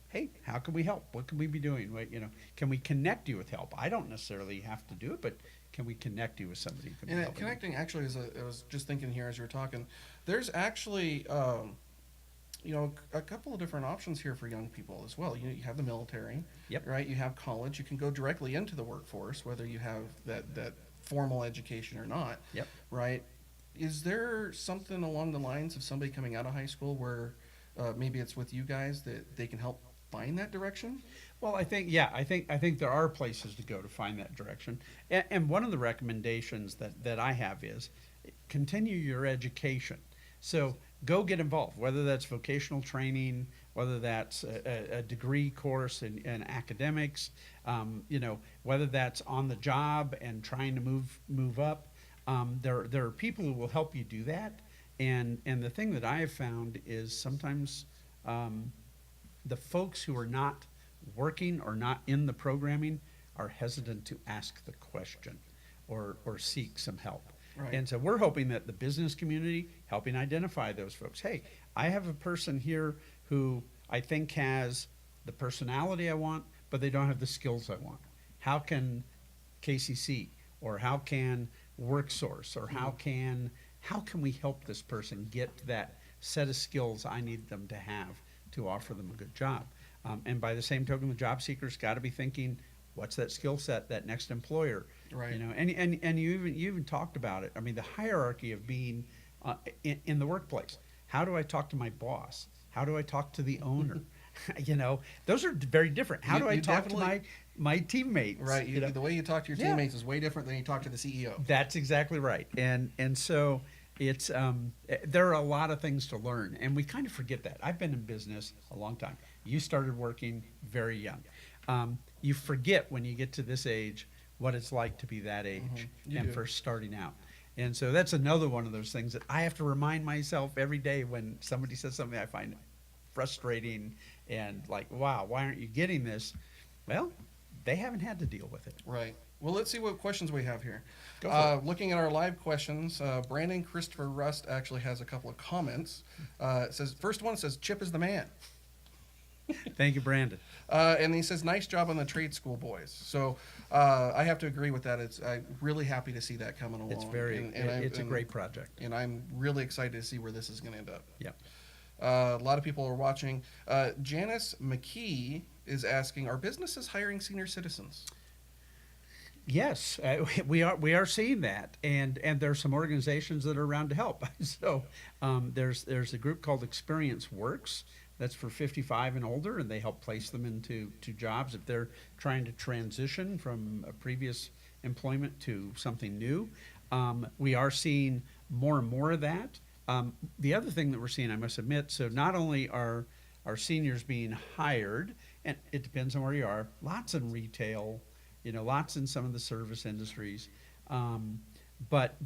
hey, how can we help? What can we be doing? Can we connect you with help? I don't necessarily have to do it, but can we connect you with somebody who can be And helping you? connecting actually I was just thinking here as you were talking, there's actually a couple of different options here for young people as well. You have the military, Yep. right? You have college. You can go directly into the workforce, whether you have that formal education or not. Yep. Right? Is there something along the lines of somebody coming out of high school where maybe it's with you guys that they can help find that direction? Well, I think there are places to go to find that direction. And one of the recommendations that I have is continue your education. So go get involved, whether that's vocational training, whether that's a degree course in academics, whether that's on the job and trying to move up. There are people who will help you do that. And the thing that I have found is sometimes the folks who are not working or not in the programming are hesitant to ask the question or seek some help. Right. And so we're hoping that the business community helping identify those folks. Hey, I have a person here who I think has the personality I want, but they don't have the skills I want. How can KCC or how can WorkSource or how can we help this person get that set of skills I need them to have to offer them a good job? And by the same token, the job seeker's got to be thinking, what's that skill set, that next employer? Right. And you even talked about it. I mean, the hierarchy of being in the workplace. How do I talk to my boss? How do I talk to the owner? Those are very different. How do I talk to my teammates? Right. The way you talk to your teammates is way different than you talk to the CEO. That's exactly right. And so it's there are a lot of things to learn, and we kind of forget that. I've been in business a long time. You started working very young. You forget when you get to this age what it's like to be that age and first starting out. And so that's another one of those things that I have to remind myself every day when somebody says something I find frustrating and like, wow, why aren't you getting this? Well, they haven't had to deal with it. Right. Well, let's see what questions we have here. Go for it. Looking at our live questions, Brandon Christopher Rust actually has a couple of comments. It says, first one says, Chip is the man. Thank you, Brandon. And he says, nice job on the trade school boys. So I have to agree with that. I'm really happy to see that coming along. It's it's a great project. And I'm really excited to see where this is going to end up. Yep. A lot of people are watching. Janice McKee is asking, are businesses hiring senior citizens? Yes, we are seeing that, and there's some organizations that are around to help. So there's a group called Experience Works that's for 55 and older, and they help place them into jobs if they're trying to transition from a previous employment to something new. We are seeing more and more of that. The other thing that we're seeing, I must admit, so not only are seniors being hired, and it depends on where you are, lots in retail, lots in some of the service industries. But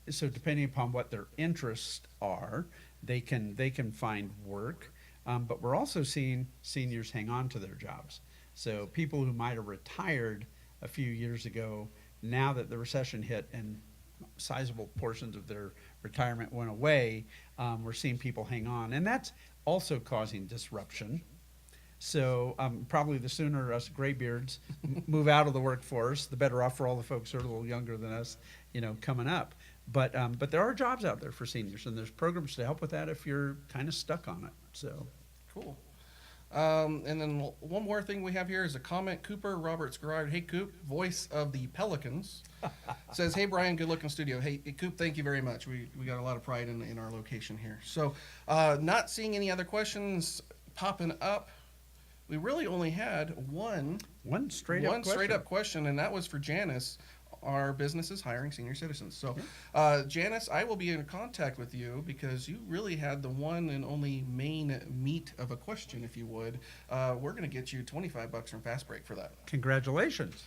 so depending upon what their interests are, they can find work. But we're also seeing seniors hang on to their jobs. So people who might have retired a few years ago, now that the recession hit and sizable portions of their retirement went away, we're seeing people hang on. And that's also causing disruption. So probably the sooner us graybeards move out of the workforce, the better off for all the folks who are a little younger than us, coming up. But there are jobs out there for seniors, and there's programs to help with that if you're kind of stuck on it. So cool. And then one more thing we have here is a comment. Cooper Roberts Garrard, hey Coop, voice of the Pelicans, says, hey Brian, good looking studio. Hey Coop, thank you very much. We got a lot of pride in our location here. So not seeing any other questions popping up. We really only had one straight up question, and that was for Janice. Our business is hiring senior citizens. So, Janice, I will be in contact with you because you really had the one and only main meat of a question, if you would. We're going to get you $25 from Fastbreak for that. Congratulations.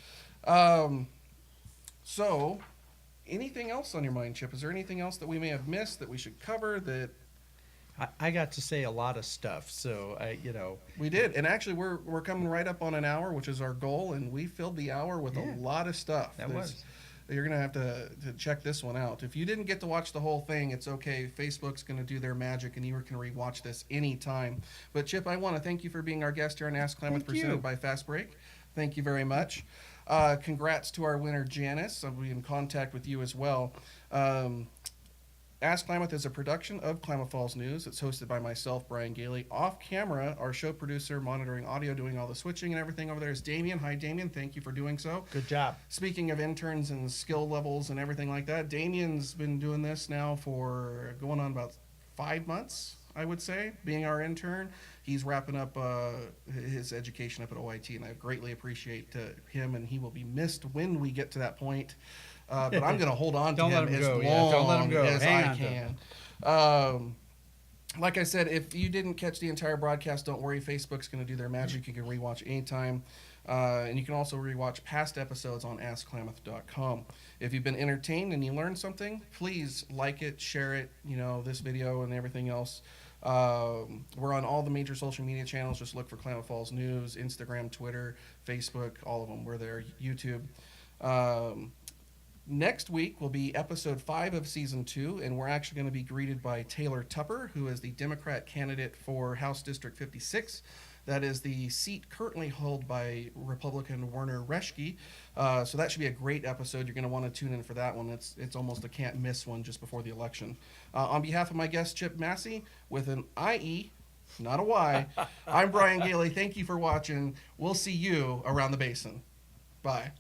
So, anything else on your mind, Chip? Is there anything else that we may have missed that we should cover that? I got to say a lot of stuff, so we did, and actually we're coming right up on an hour, which is our goal, and we filled the hour with a lot of stuff. You're gonna have to check this one out. If you didn't get to watch the whole thing, it's okay. Facebook's gonna do their magic, and you can rewatch this anytime. But Chip, I want to thank you for being our guest here on Ask Klamath, presented by Fastbreak. Thank you very much. Congrats to our winner, Janice. I'll be in contact with you as well. Ask Klamath is a production of Klamath Falls News. It's hosted by myself, Brian Gailey. Off camera, our show producer, monitoring audio, doing all the switching and everything over there is Damien. Hi, Damien. Thank you for doing so. Good job. Speaking of interns and skill levels and everything like that, Damien's been doing this now for going on about 5 months, I would say, being our intern. He's wrapping up his education up at OIT, and I greatly appreciate him, and he will be missed when we get to that point. But I'm going to hold on to him as long as I can. Like I said, if you didn't catch the entire broadcast, don't worry. Facebook's going to do their magic. You can rewatch anytime. And you can also rewatch past episodes on AskKlamath.com. If you've been entertained and you learned something, please like it, share it, this video and everything else. We're on all the major social media channels. Just look for Klamath Falls News, Instagram, Twitter, Facebook, all of them. We're there, YouTube. Next week will be episode 5 of season 2, and we're actually going to be greeted by Taylor Tupper, who is the Democrat candidate for House District 56. That is the seat currently held by Republican Werner Reschke. So that should be a great episode. You're going to want to tune in for that one. It's almost a can't miss one just before the election. On behalf of my guest, Chip Massie, with an IE, not a Y, I'm Brian Gailey. Thank you for watching. We'll see you around the basin. Bye.